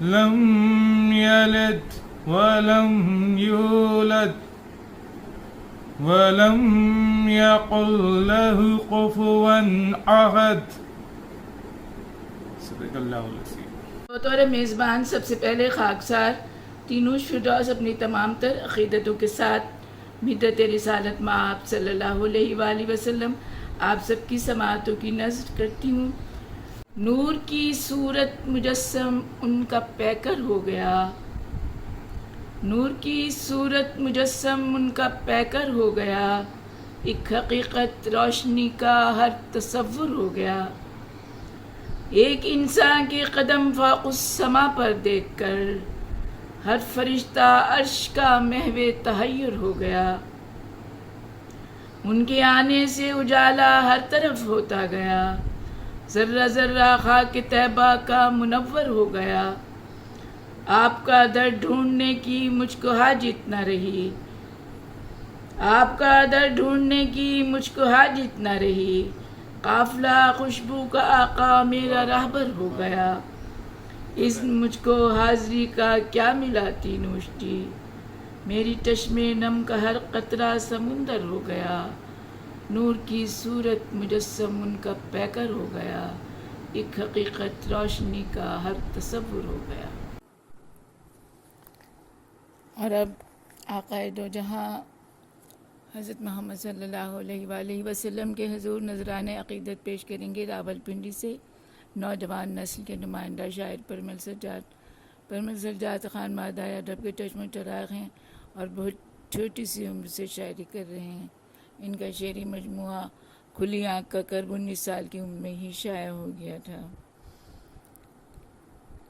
لم يلد ولم يولد ولم يقل له كفوا أحد صدق الله العظيم۔ بطور میزبان سب سے پہلے خاکسار تینوش فردوس اپنی تمام تر عقیدتوں کے ساتھ مدت رسالت مآب صلی اللہ علیہ وآلہ وسلم آپ سب کی سماعتوں کی نذر کرتی ہوں۔ نور کی صورت مجسم ان کا پیکر ہو گیا، نور کی صورت مجسم ان کا پیکر ہو گیا، ایک حقیقت روشنی کا ہر تصور ہو گیا، ایک انسان کے قدم فوق السما پر دیکھ کر ہر فرشتہ عرش کا محو تحیر ہو گیا، ان کے آنے سے اجالا ہر طرف ہوتا گیا، ذرہ ذرہ خاک طیبہ کا منور ہو گیا، آپ کا در ڈھونڈنے کی مجھ کو حاجت نہ رہی، آپ کا در ڈھونڈنے کی مجھ کو حاجت نہ رہی، قافلہ خوشبو کا آقا میرا راہبر ہو گیا، اس مجھ کو حاضری کا کیا ملا تینوش جی، میری چشم نم کا ہر قطرہ سمندر ہو گیا، نور کی صورت مجسم ان کا پیکر ہو گیا، ایک حقیقت روشنی کا ہر تصور ہو گیا۔ اور اب آقائے دو جہاں حضرت محمد صلی اللہ علیہ وآلہ وسلم کے حضور نذران عقیدت پیش کریں گے راولپنڈی سے نوجوان نسل کے نمائندہ شاعر پرمل سجاد خان مادہ ادب کے چشم چراغ ہیں اور بہت چھوٹی سی عمر سے شاعری کر رہے ہیں۔ ان کا شعری مجموعہ کھلی آنکھ کا کرب 19 سال کی عمر میں ہی شائع ہو گیا تھا۔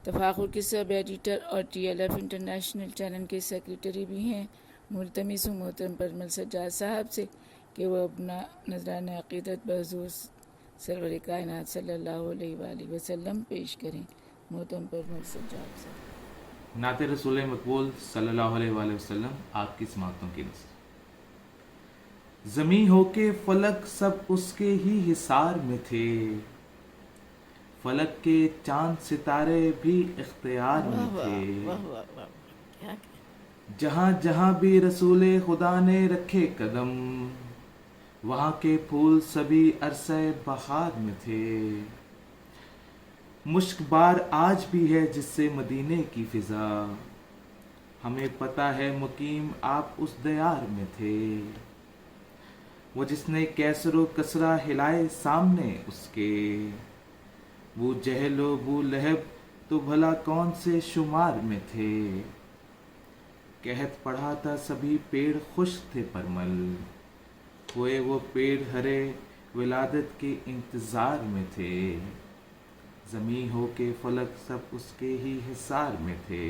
تفاخر کے سب ایڈیٹر اور TLF انٹرنیشنل چینل کے سیکریٹری بھی ہیں۔ ملتمس ہوں محترم پرمل سجاد صاحب سے کہ وہ اپنا نذرانہ عقیدت بحضور سرور کائنات صلی اللہ علیہ وآلہ وسلم پیش کریں۔ محترم پرمل سجاد صاحب۔ نعت رسول مقبول صلی اللہ علیہ وآلہ وسلم آپ کی سماعتوں کی نذر۔ زمیں ہو کے فلک سب اس کے ہی حصار میں تھے، فلک کے چاند ستارے بھی اختیار میں تھے، جہاں جہاں بھی رسول خدا نے رکھے قدم، وہاں کے پھول سبھی عرصہ بہار میں تھے، مشک بار آج بھی ہے جس سے مدینے کی فضا، ہمیں پتہ ہے مقیم آپ اس دیار میں تھے، وہ جس نے کیسر و کسرا ہلائے سامنے اس کے، وہ جہل و بو لہب تو بھلا کون سے شمار میں تھے، قحط پڑھا تھا سبھی پیڑ خشک تھے پرمل، ہوئے وہ پیڑ ہرے ولادت کے انتظار میں تھے، زمیں ہو کے فلک سب اس کے ہی حصار میں تھے،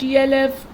TLF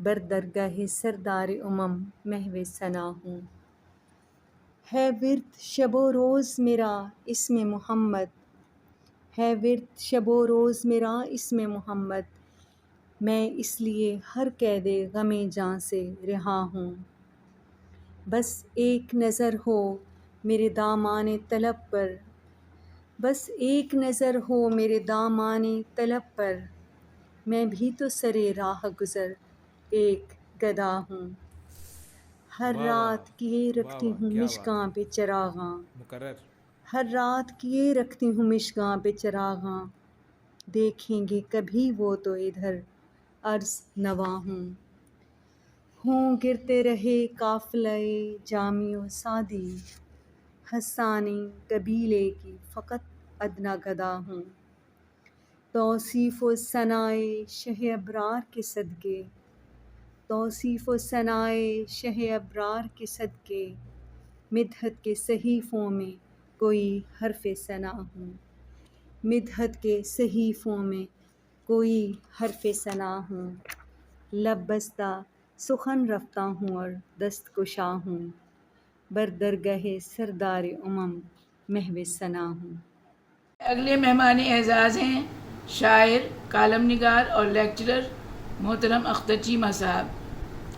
بر درگاہ سردار امم محو ثنا ہوں۔ ہے ورد شب و روز میرا اسم محمد، ہے ورد شب و روز میرا اسم محمد، میں اس لیے ہر قید غم جاں سے رہا ہوں۔ بس ایک نظر ہو میرے دامان طلب پر، بس ایک نظر ہو میرے دامان طلب پر، میں بھی تو سرے راہ گزر ایک گدا ہوں۔ ہر رات کیے رکھتی ہوں مشکاں پہ چراغاں، ہر رات کیے رکھتی ہوں مشکاں پہ چراغاں، دیکھیں گے کبھی وہ تو ادھر عرض نواں ہوں گرتے رہے قافلہ جامی و سادی، حسانی قبیلے کی فقط ادنیٰ گدا ہوں۔ توصیف و ثنائے شہ ابرار کے صدقے، توصیف و ثنائے شہ ابرار کے صدقے، مدحت کے صحیفوں میں کوئی حرف ثنا ہوں، مدحت کے صحیفوں میں کوئی حرف ثنا ہوں۔ لب بستہ سخن رفتہ ہوں اور دست کشا ہوں، بر درگاہ سردار امم محو ثنا ہوں۔ اگلے مہمان اعزاز ہیں شاعر، کالم نگار اور لیکچرر محترم اختر چیمہ صاحب۔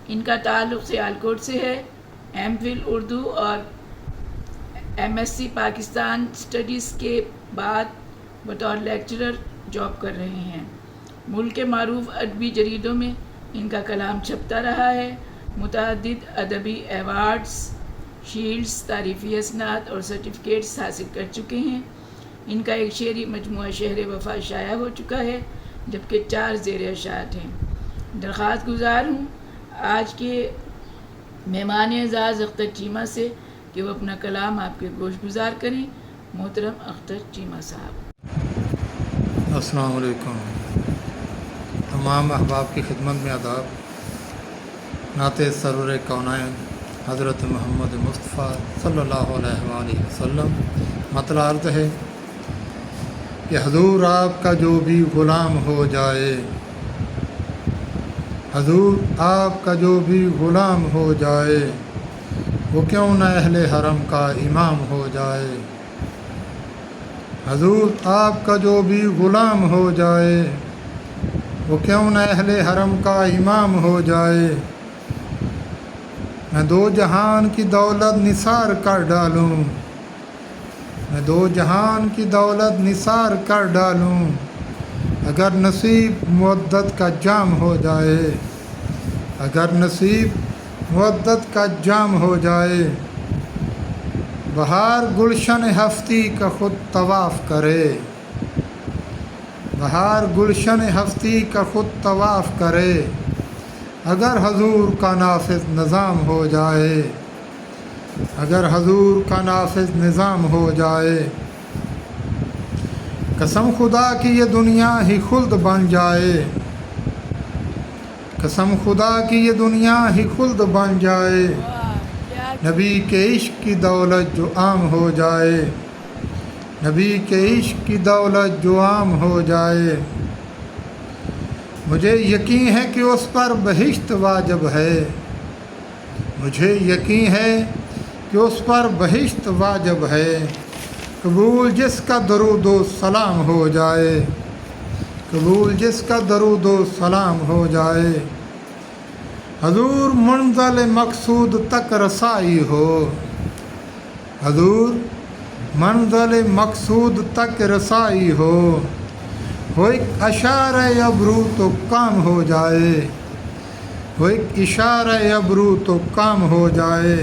ان کا تعلق سیالکوٹ سے ہے۔ ایم فل اردو اور M S C Pakistan studies کے بعد بطور لیکچرر جاب کر رہے ہیں۔ ملک کے معروف ادبی جریدوں میں ان کا کلام چھپتا رہا ہے۔ متعدد ادبی ایوارڈز، شیلڈز، تعریفی اسناد اور سرٹیفکیٹس حاصل کر چکے ہیں۔ ان کا ایک شعری مجموعہ شہر وفا شائع ہو چکا ہے، جبکہ 4 زیر اشاعت ہیں۔ درخواست گزار ہوں آج کے مہمان اعزاز اختر چیمہ سے کہ وہ اپنا کلام آپ کے گوش گزار کریں۔ محترم اختر چیمہ صاحب۔ السلام علیکم۔ تمام احباب کی خدمت میں آداب۔ نعت سرور کونین حضرت محمد مصطفیٰ صلی اللہ علیہ وآلہ وسلم۔ مطلع عرض ہے کہ حضور آپ کا جو بھی غلام ہو جائے، حضور آپ کا جو بھی غلام ہو جائے، وہ کیوں نہ اہل حرم کا امام ہو جائے۔ حضور آپ کا جو بھی غلام ہو جائے، وہ کیوں نہ اہل حرم کا امام ہو جائے۔ میں 2 جہان کی دولت نثار کر ڈالوں، میں 2 جہان کی دولت نثار کر ڈالوں، اگر نصیب مودت کا جام ہو جائے، اگر نصیب مودت کا جام ہو جائے۔ بہار گلشن ہستی کا خود طواف کرے، بہار گلشن ہستی کا خود طواف کرے، اگر حضور کا نافذ نظام ہو جائے، اگر حضور کا نافذ نظام ہو جائے۔ قسم خدا کی یہ دنیا ہی خلد بن جائے، قسم خدا کی یہ دنیا ہی خلد بن جائے، نبی کے عشق کی دولت جو عام ہو جائے، نبی کے عشق کی دولت جو عام ہو جائے۔ مجھے یقین ہے کہ اس پر بہشت واجب ہے، مجھے یقین ہے کہ اس پر بہشت واجب ہے، قبول جس کا درود و سلام ہو جائے، قبول جس کا درود و سلام ہو جائے۔ حضور منزل مقصود تک رسائی ہو، حضور منزل مقصود تک رسائی ہو ایک اشارہ ابرو تو کام ہو جائے، وہ ایک اشارہ ابرو تو کام ہو جائے۔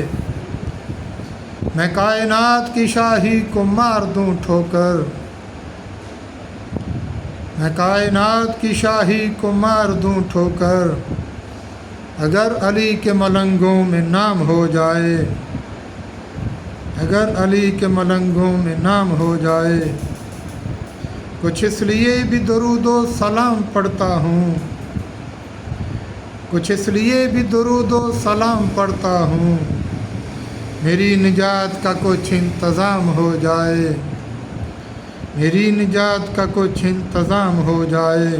میں کائنات کی شاہی کو مار دوں ٹھوکر، میں کائنات کی شاہی کو مار دوں ٹھوکر، اگر علی کے ملنگوں میں نام ہو جائے، اگر علی کے ملنگوں میں نام ہو جائے۔ کچھ اس لیے بھی درود و سلام پڑھتا ہوں، کچھ اس لیے بھی درود و سلام پڑھتا ہوں، میری نجات کا کچھ انتظام ہو جائے، میری نجات کا کچھ انتظام ہو جائے۔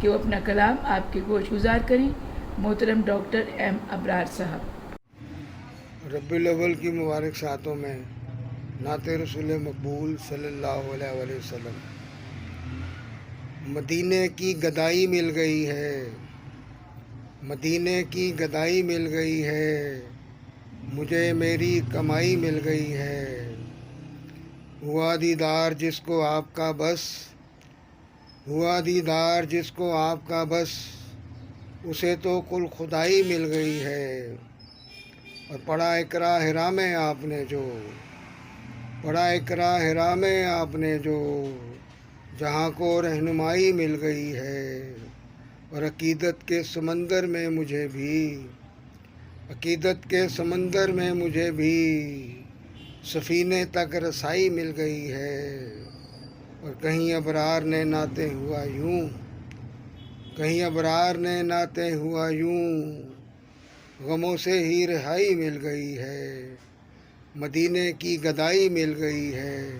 کہ وہ اپنا کلام آپ کے گوش گزار کریں. محترم ڈاکٹر ایم ابرار صاحب. ربیع الاول کی مبارک ساعتوں میں نعت رسول مقبول صلی اللہ علیہ وآلہ وسلم. مدینے کی گدائی مل گئی ہے، مدینے کی گدائی مل گئی ہے، مجھے میری کمائی مل گئی ہے. ہوا دیدار جس کو آپ کا بس، ہوا دیدار جس کو آپ کا بس، اسے تو کل خدائی مل گئی ہے. اور پڑھا اقرا حرام آپ نے جو، پڑھا اقرا حرام آپ نے جو، جہاں کو رہنمائی مل گئی ہے. اور عقیدت کے سمندر میں مجھے بھی، عقیدت کے سمندر میں مجھے بھی سفینے تک رسائی مل گئی ہے. اور کہیں ابرار نے ناتے ہوا یوں، کہیں ابرار نے ناتے ہوا یوں، غموں سے ہی رہائی مل گئی ہے. مدینے کی گدائی مل گئی ہے،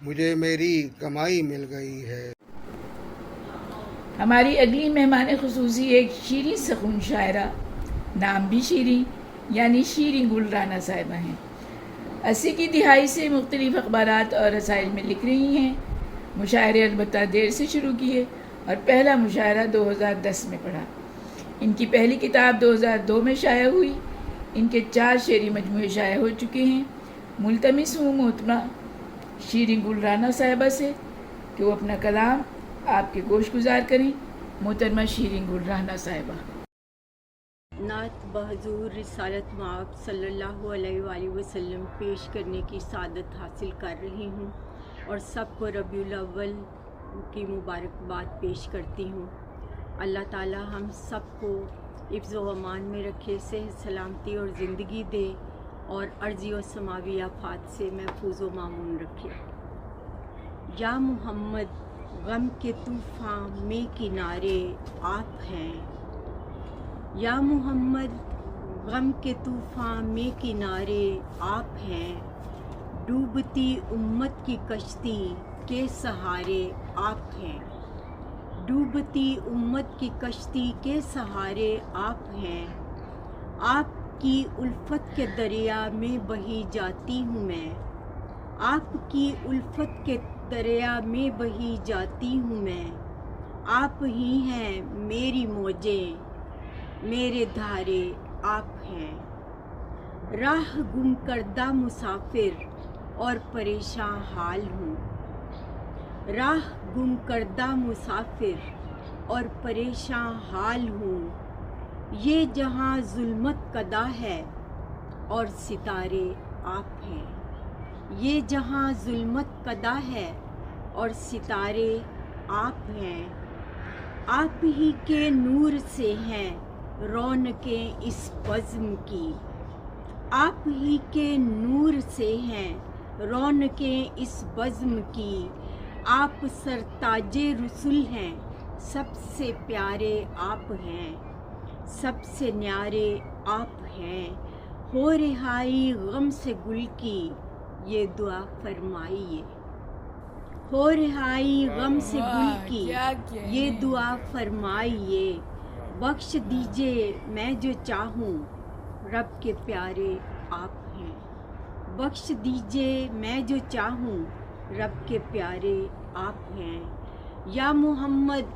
مجھے میری کمائی مل گئی ہے. ہماری اگلی مہمان خصوصی ایک شیریں سخن شاعرہ، نام بھی شیریں، یعنی شیریں گل رانا صاحبہ ہیں. 80 کی دہائی سے مختلف اخبارات اور رسائل میں لکھ رہی ہیں. مشاعرے البتہ دیر سے شروع کیے اور پہلا مشاعرہ 2010 میں پڑھا. ان کی پہلی کتاب 2002 میں شائع ہوئی. ان کے 4 شعری مجموعے شائع ہو چکے ہیں. ملتمس ہوں محترمہ شیریں گل رانا صاحبہ سے کہ وہ اپنا کلام آپ کے گوش گزار کریں. محترمہ شیریں گل رانا صاحبہ. نعت بحضور رسالت مآب صلی اللہ علیہ وآلہ وسلم پیش کرنے کی سعادت حاصل کر رہی ہوں اور سب کو ربیع الاول کی مبارکباد پیش کرتی ہوں. اللہ تعالی ہم سب کو حفظ و امان میں رکھے، صحت سلامتی اور زندگی دے اور ارضی و سماوی آفات سے محفوظ و مامون رکھے. یا محمد غم کے طوفان میں کنارے آپ ہیں، یا محمد غم کے طوفان میں کنارے آپ ہیں، ڈوبتی امت کی کشتی کے سہارے آپ ہیں، ڈوبتی امت کی کشتی کے سہارے آپ ہیں. آپ کی الفت کے دریا میں بہی جاتی ہوں میں، آپ کی الفت کے دریا میں بہی جاتی ہوں میں. آپ ہی ہیں میری موجیں، میرے دھارے آپ ہیں. راہ گم کردہ مسافر اور پریشان حال ہوں، راہ گم کردہ مسافر اور پریشان حال ہوں. یہ جہاں ظلمت کدا ہے اور ستارے آپ ہیں، یہ جہاں ظلمت کدا ہے اور ستارے آپ ہیں. آپ ہی کے نور سے ہیں رونقیں اس بزم کی، آپ ہی کے نور سے ہیں رونقیں اس بزم کی. آپ سرتاج رسول ہیں، سب سے پیارے آپ ہیں، سب سے نیارے آپ ہیں. ہو رہائی غم سے گل کی یہ دعا فرمائیے، ہو رہائی غم سے گل کی یہ دعا فرمائیے. بخش دیجئے میں جو چاہوں رب کے پیارے آپ ہیں، بخش دیجئے میں جو چاہوں رب کے پیارے آپ ہیں. یا محمد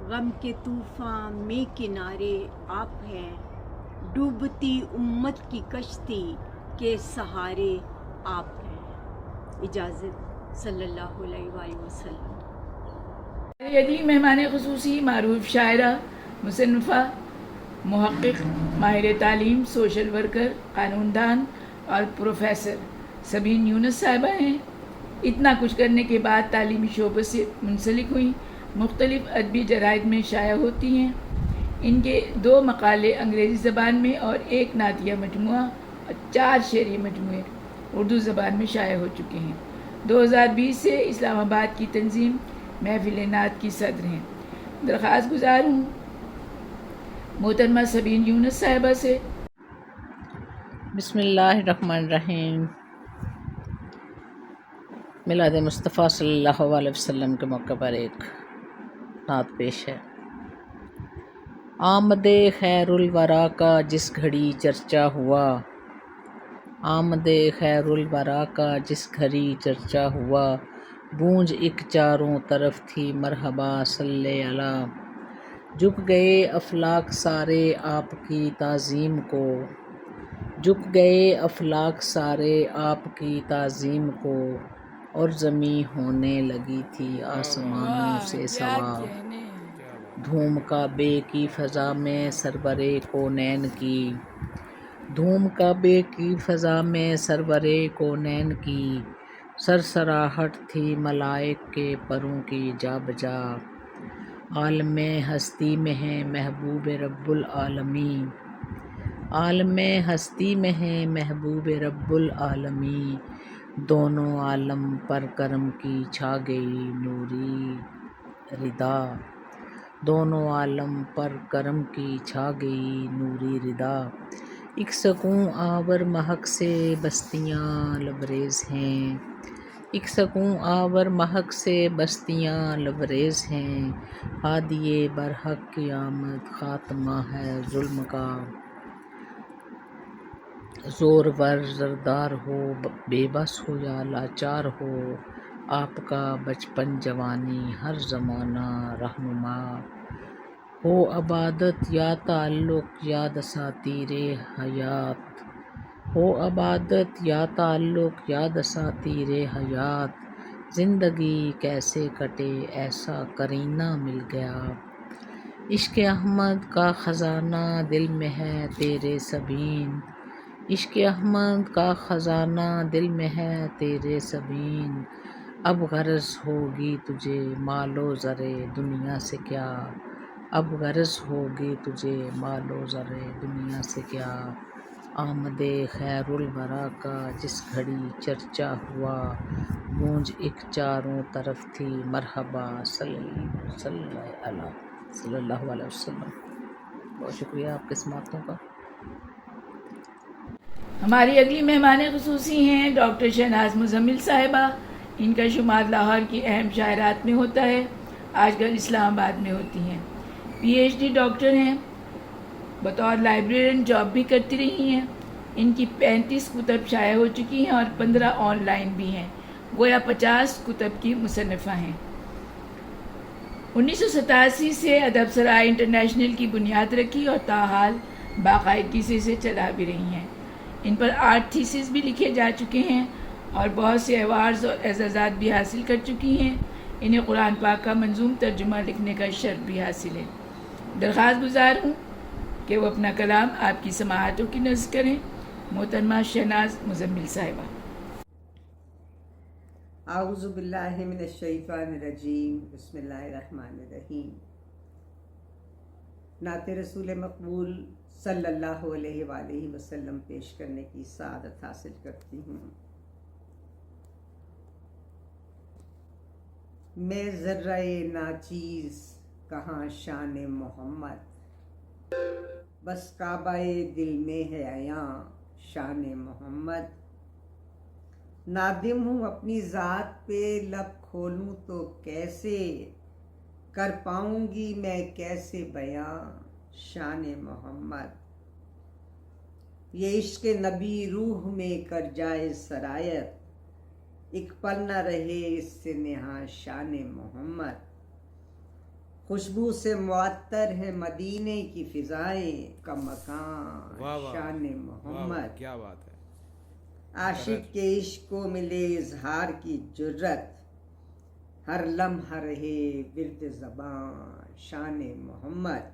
غم کے طوفان میں کنارے آپ ہیں، ڈوبتی امت کی کشتی کے سہارے آپ ہیں. اجازت صلی اللہ علیہ وآلہ وسلم. اگلی مہمان خصوصی معروف شاعرہ، مصنفہ، محقق، ماہر تعلیم، سوشل ورکر، قانون دان اور پروفیسر سبین یونس صاحبہ ہیں. اتنا کچھ کرنے کے بعد تعلیمی شعبے سے منسلک ہوئیں، مختلف ادبی جرائد میں شائع ہوتی ہیں. ان کے 2 مقالے انگریزی زبان میں اور 1 نعتیہ مجموعہ اور 4 شعری مجموعے اردو زبان میں شائع ہو چکے ہیں. 2020 سے اسلام آباد کی تنظیم محفل نعت کی صدر ہیں. درخواست گزار ہوں محترمہ سبین یونس صاحبہ سے. بسم اللہ الرحمن الرحیم. میلاد مصطفیٰ صلی اللہ علیہ وسلم کے موقع پر ایک نعت پیش ہے. آمد خیر الورا کا جس گھڑی چرچا ہوا، آمد خیر الورا کا جس گھڑی چرچا ہوا، گونج ایک چاروں طرف تھی مرحبا صلی اللہ، جھک گئے افلاک سارے آپ کی تعظیم کو، جھک گئے افلاک سارے آپ کی تعظیم کو، اور زمیں ہونے لگی تھی آسمانوں سے سوا، دھوم کعبے کی فضا میں سرور کونین کی، دھوم کعبے کی فضا میں سرور کونین کی، سرسراہٹ تھی ملائک کے پروں کی جا بجا، عالم ہستی میں ہے محبوب رب العالمین، عالم ہستی میں ہے محبوب رب العالمین، دونوں عالم پر کرم کی چھا گئی نوری ردا، دونوں عالم پر کرم کی چھا گئی نوری ردا، ایک سکون آور مہک سے بستیاں لبریز ہیں، ایک سکون آور مہک سے بستیاں لبریز ہیں، ہادی برحق کی آمد خاتمہ ہے ظلم کا، زورور زردار ہو بے بس ہو یا لاچار ہو، آپ کا بچپن جوانی ہر زمانہ رہنما، ہو عبادت یا تعلق یا دساتیر حیات، ہو عبادت یا تعلق یا دساتیر حیات، زندگی کیسے کٹے ایسا کرینہ مل گیا، عشق احمد کا خزانہ دل میں ہے تیرے سبین، عشق احمد کا خزانہ دل میں ہے تیرے سبین، اب غرض ہوگی تجھے مال و زر دنیا سے کیا، اب غرض ہوگی تجھے مال و زر دنیا سے کیا، آمد خیر الورا کا جس گھڑی چرچا ہوا، گونج ایک چاروں طرف تھی مرحبا صلی اللہ علیہ وسلم۔ بہت شکریہ آپ کے سماعتوں کا۔ ہماری اگلی مہمان خصوصی ہیں ڈاکٹر شہناز مزمل صاحبہ، ان کا شمار لاہور کی اہم شاعرات میں ہوتا ہے، آج کل اسلام آباد میں ہوتی ہیں، پی ایچ ڈی ڈاکٹر ہیں، بطور لائبریرین جاب بھی کرتی رہی ہیں، ان کی 35 کتب شائع ہو چکی ہیں اور 15 آن لائن بھی ہیں، گویا 50 کتب کی مصنفہ ہیں۔ 1987 سے ادب سرائے انٹرنیشنل کی بنیاد رکھی اور تاحال باقاعدگی سے اسے چلا بھی رہی ہیں۔ ان پر آرٹ تھیسس بھی لکھے جا چکے ہیں اور بہت سے ایوارڈز اور اعزازات بھی حاصل کر چکی ہیں، انہیں قرآن پاک کا منظوم ترجمہ لکھنے کا شرف بھی حاصل ہے۔ درخواست گزار ہوں کہ وہ اپنا کلام آپ کی سماعتوں کی نذر کریں۔ محترمہ شہناز مزمل صاحبہ۔ اعوذ باللہ من الشیطان الرجیم، بسم اللہ الرحمن الرحیم۔ نعت رسول مقبول صلی اللہ علیہ وآلہ وسلم پیش کرنے کی سعادت حاصل کرتی ہوں۔ میں ذرہ ناچیز کہاں شان محمد، بس کعبہ دل میں ہے عیاں شان محمد، نادم ہوں اپنی ذات پہ لب کھولوں تو کیسے، کر پاؤں گی میں کیسے بیاں شان محمد، یہ عشق نبی روح میں کر جائے سرایت، ایک پل نہ رہے اس سے نہاں شان محمد، خوشبو سے معطر ہے مدینے کی فضائیں کا مکان شان محمد، کیا بات ہے، عاشق کے عشق کو ملے اظہار کی جرت، ہر لمحہ رہے ورد زبان شان محمد،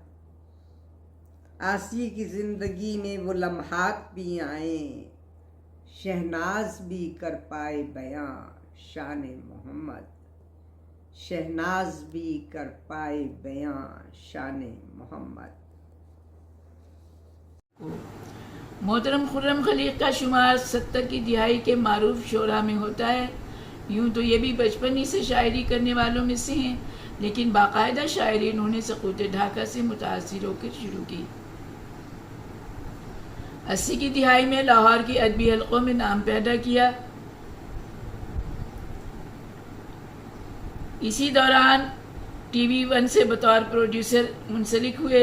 آسی کی زندگی میں وہ لمحات بھی آئیں، شہناز بھی کر پائے بیاں شان محمد، شہناز بھی کر پائے بیاں شان محمد۔ محترم خرم خلیق کا شمار 70 کی دہائی کے معروف شعراء میں ہوتا ہے۔ یوں تو یہ بھی بچپن ہی سے شاعری کرنے والوں میں سے ہیں، لیکن باقاعدہ شاعری انہوں نے سقوط ڈھاکہ سے متاثر ہو کر شروع کی۔ 80 کی دہائی میں لاہور کی ادبی حلقوں میں نام پیدا کیا۔ اسی دوران ٹی وی 1 سے بطور پروڈیوسر منسلک ہوئے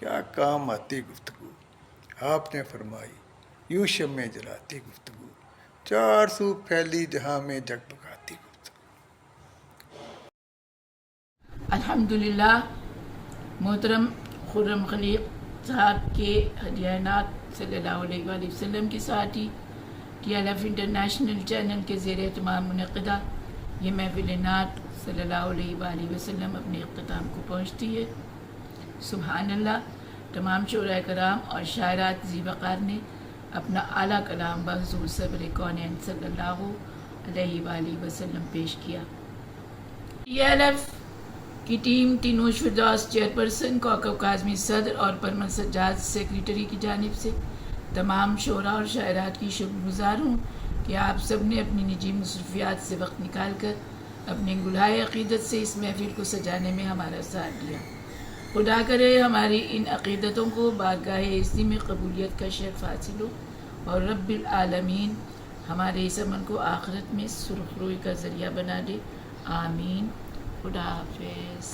کیا کام آتی گفتگو، آپ نے فرمائی یوں شمع جلاتی گفتگو، چار سو پھیلی جہاں میں جگمگاتی گفتگو۔ الحمدللہ محترم خرم خلیق صاحب کے ہدیانات صلی اللہ علیہ وآلہ وسلم کے ساتھ ہی T L F international channel کے زیر اہتمام منعقدہ یہ محفل نعت صلی اللہ علیہ وآلہ وسلم اپنے اختتام کو پہنچتی ہے۔ سبحان اللہ، تمام شعراء کرام اور شاعرات ذی وقار نے اپنا اعلیٰ کلام بحضور صبر کونین صلی اللہ علیہ وآلہ وسلم پیش کیا۔ ٹی ایل ایف کی ٹیم تینوش فردوس چیئرپرسن، کوکب کاظمی صدر اور پرمل سجاد سیکریٹری کی جانب سے تمام شعراء اور شاعرات کی شکر گزار ہوں کہ آپ سب نے اپنی نجی مصروفیات سے وقت نکال کر اپنے گلہائے عقیدت سے اس محفل کو سجانے میں ہمارا ساتھ دیا۔ خدا کرے ہماری ان عقیدتوں کو بارگاہ اعظمی میں قبولیت کا شرف حاصل ہو اور رب العالمین ہمارے اس عمل کو آخرت میں سرخروئی کا ذریعہ بنا دے، آمین۔ خدا حافظ۔